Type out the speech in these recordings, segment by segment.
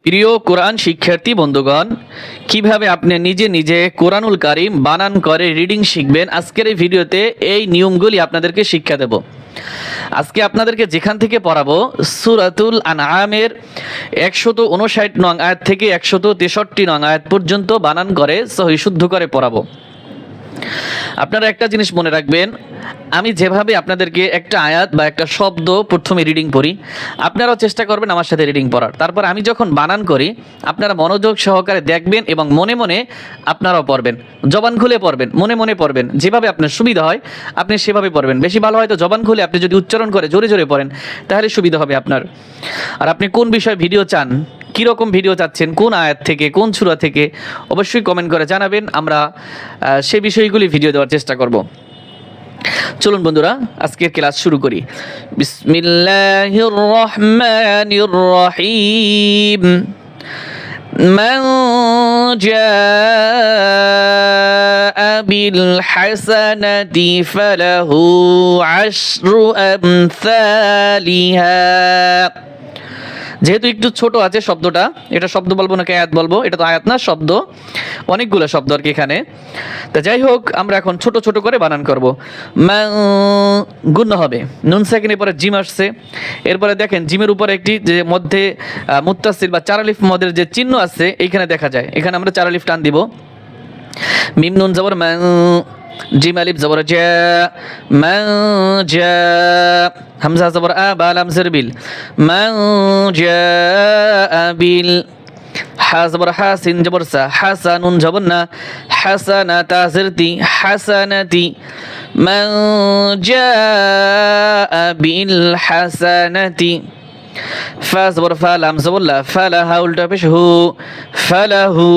প্রিয় কোরআন শিক্ষার্থী বন্ধুগণ, কিভাবে আপনি নিজে নিজে কোরআনুল কারীম বানান করে রিডিং শিখবেন, আজকের এই ভিডিওতে এই নিয়মগুলি আপনাদেরকে শিক্ষা দেব। আজকে আপনাদেরকে যেখান থেকে পড়াবো সূরাতুল আনআমের 159 নং আয়াত থেকে 163 নং আয়াত পর্যন্ত বানান করে সহি শুদ্ধ করে পড়াবো। আপনারা একটা জিনিস মনে রাখবেন, আমি যেভাবে আপনাদেরকে একটা আয়াত বা একটা শব্দ প্রথমে রিডিং পড়ি, আপনারাও চেষ্টা করবেন আমার সাথে রিডিং পড়ার। তারপর আমি যখন বানান করি আপনারা মনোযোগ সহকারে দেখবেন এবং মনে মনে আপনারাও পড়বেন। জবান খুলে পড়বেন, মনে মনে পড়বেন, যেভাবে আপনার সুবিধা হয় আপনি সেভাবে পড়বেন। বেশি ভালো হয় তো জবান খুলে আপনি যদি উচ্চারণ করে জোরে জোরে পড়েন তাহলে সুবিধা হবে আপনার। আর আপনি কোন বিষয়ে ভিডিও চান, কীরকম ভিডিও চাচ্ছেন, কোন আয়াত থেকে, কোন সূরা থেকে, অবশ্যই কমেন্ট করে জানাবেন। আমরা সেই বিষয়গুলি ভিডিও দেওয়ার চেষ্টা করব। চলুন বন্ধুরা, আজকের ক্লাস শুরু করি। বিসমিল্লাহির রহমানির রহিম। মান জাআ বিল হাসানাতি ফালাহু আশরু আমসালিহা। যেহেতু একটু ছোট আছে শব্দটা, এটা শব্দ বলবো নাকি আয়াত বলবো, এটা তো আয়াত না, শব্দ, অনেকগুলো শব্দ আর কি এখানে। তা যাই হোক, আমরা এখন ছোট ছোট করে বানান করব। গুণ হবে, নুন সাকিনের পরে জিম আসছে, এরপরে দেখেন জিমের উপরে একটি যে মধ্যে মুত্তাসিল বা চার আলিফ মদের যে চিহ্ন আছে এইখানে দেখা যায়, এখানে আমরা চার আলিফ টান দিব। মিম নুন জবর মান, জিম আলিফ জবর জা, মান জা, হামজা জবর আ, বা লাম জের বিল, মান জা বিল, হা জবর হা, সিন জবর সা, হাসানুন জবর না, হাসানাতা জিরতি, হাসানাতি, মান জা বিল হাসানাতি, ফা জবর ফা, লাম জবর লা, ফালাহা উল্টা পেশ হু, ফালাহু,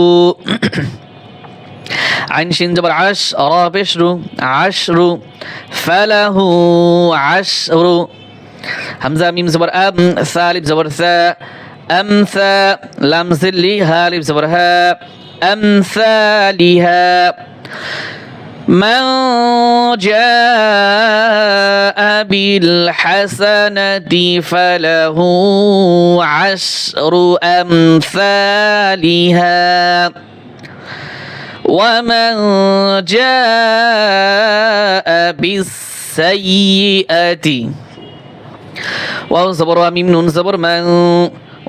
আইন শিন জবর আশ, রা পেশ রু, আশরু, ফালাহু আশরু, হামজা মিম জবর আম, সা আলিফ জবর সা, আমসা, লাম জিল্লি, হা আলিফ জবর হা, আমসালিহা। মান জাআ বিল হাসানাতি ফালাহু আশরু আমসালিহা। ومن جاء بالسيئة، واو زبر وميم نون زبر من،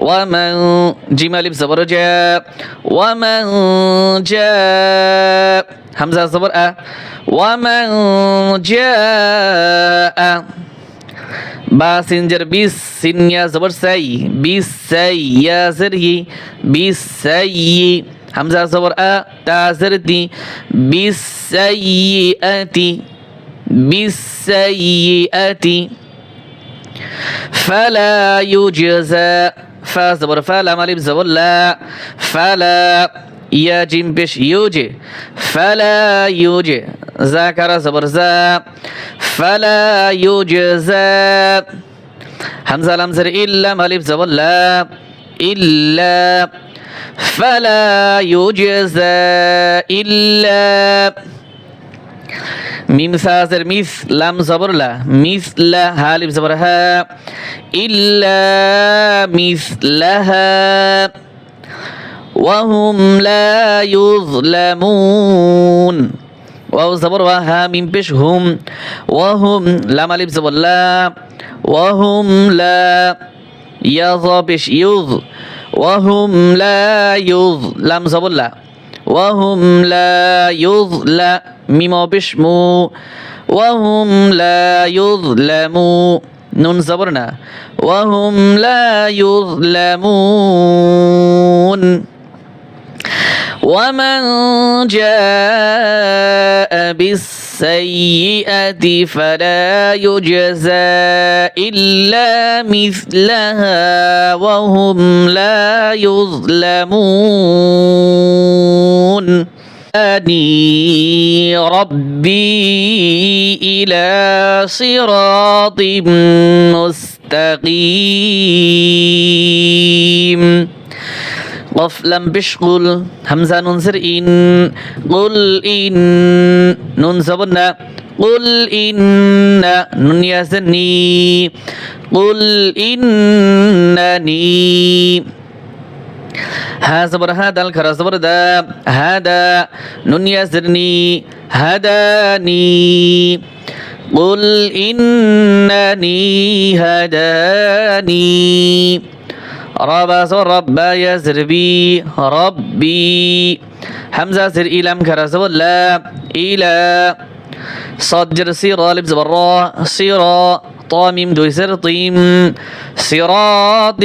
ومن جيم ألف زبر جاء، ومن جاء همزة زبر أ، ومن جاء با سنجر بيس، سن يا زبر سي، بيس سي يا زري، بيس سي، হামজা জবর আ, তা জেরতি, বিসাইয়্যাতি, বিসাইয়্যাতি, ফালা ইউজজা, ফা জবর ফা, লাম আলিফ জবর লা, ফালা, ইয়া জিম পেশ ইউজে, ফালা ইউজে, জা কারা জবর জা, ফালা ইউজজা, হামজা লাম জের ইল্লা, আলিফ জবর লা, ইল্লা, فلا يجزى إلا، মিম সাজের মিস, লাম জবর লা, মিসলা, হা আলিফ জবর হা, ইল্লা মিসলাহা, ওয়াহুম লা ইউযলামুন, ওয়াও জবর ওয়া, হা মিম পেশ হুম, ওয়াহুম, লাম আলিফ জবর লা, ওয়াহুম লা, ইয়া য পেশ ইউয, وهم لا يظلم زبر لا، وهم لا يظلم ميم بشمو، وهم لا يظلمون نون زبرنا، وهم لا يظلمون. ومن جاء بالسيئة فلا يجزى إلا مثلها وهم لا يظلمون. هداني ربي إلى صراط مستقيم. قف لم بشغل، همزة نون زر إن، قل إن، نون زبرنا، قل إن، نون يزني، قل إنني، হা জবর হা দাল খারা জবর দা হাদা নুন ইয়াজরনি হাদানি قل إنني هداني ربا زبر ربا يزربي ربي همزة زر إلام كرا زبر لا إلى صاد جر سيرا لب زبر را سيرا طاميم دوي سر طيم صراط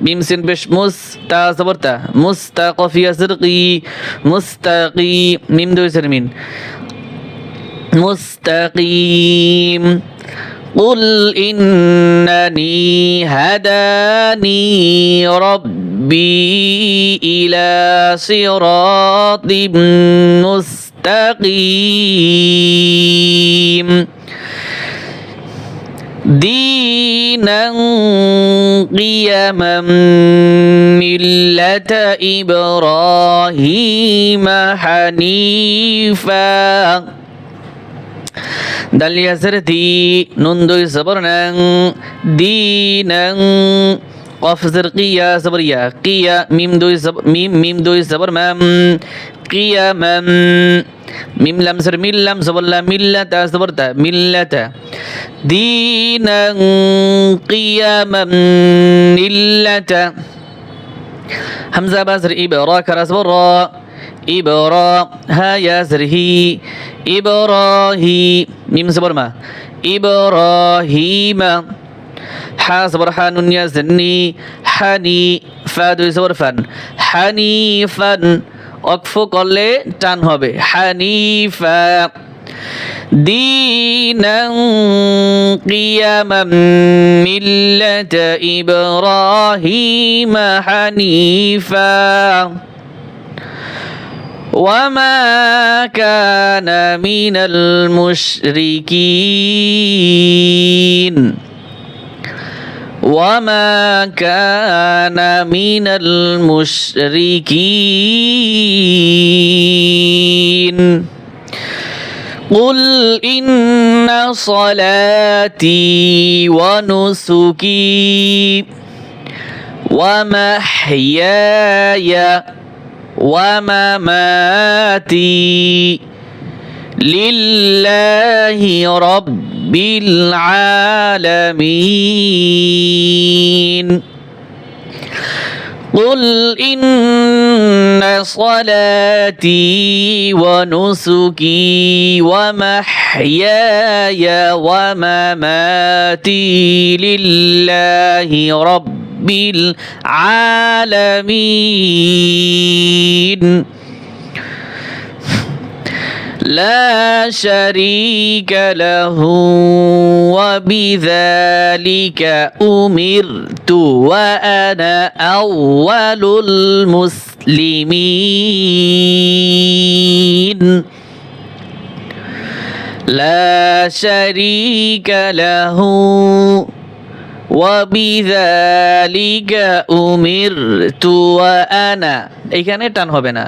ميم سين بش مستا زبرتا مستقف يزرقي مستقي ميم دوي سر مين مستقيم قل إنني هداني ربي إلى صراط مستقيم دينا قيما ملة إبراهيم حنيفا دال يزر دي نون دوي صبرنا دينا قف زرقية صبرية قيا ميم دوي صبر ميم دوي صبر مام قياما ميم لام سر ميم لام صبر لا ملة صبرتا ملة دينا قياما ملة همزة بازر إبرا كراسبر إبرا ها يزره إبراهيم ميم صبر ما إبراهيم حا صبر حانون يزني حني فادو صبر فن حنيفا অকফ করলে টান হবে হানিফা دينا قيما ملة إبراهيم حنيفا وما كان من المشركين وما كان من المشركين قل إن صلاتي ونسكي ومحياي ومماتي لله رب العالمين قل إن صلاتي ونسكي ومحياي ومماتي لله رب العالمين لا شريك له وبذلك أمرت وأنا أول المسلمين لا شريك له وبذلك أمرت وأنا এখানে টান হবে না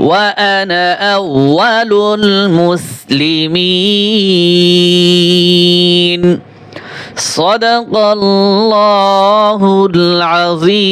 وأنا أول المسلمين صدق الله العظيم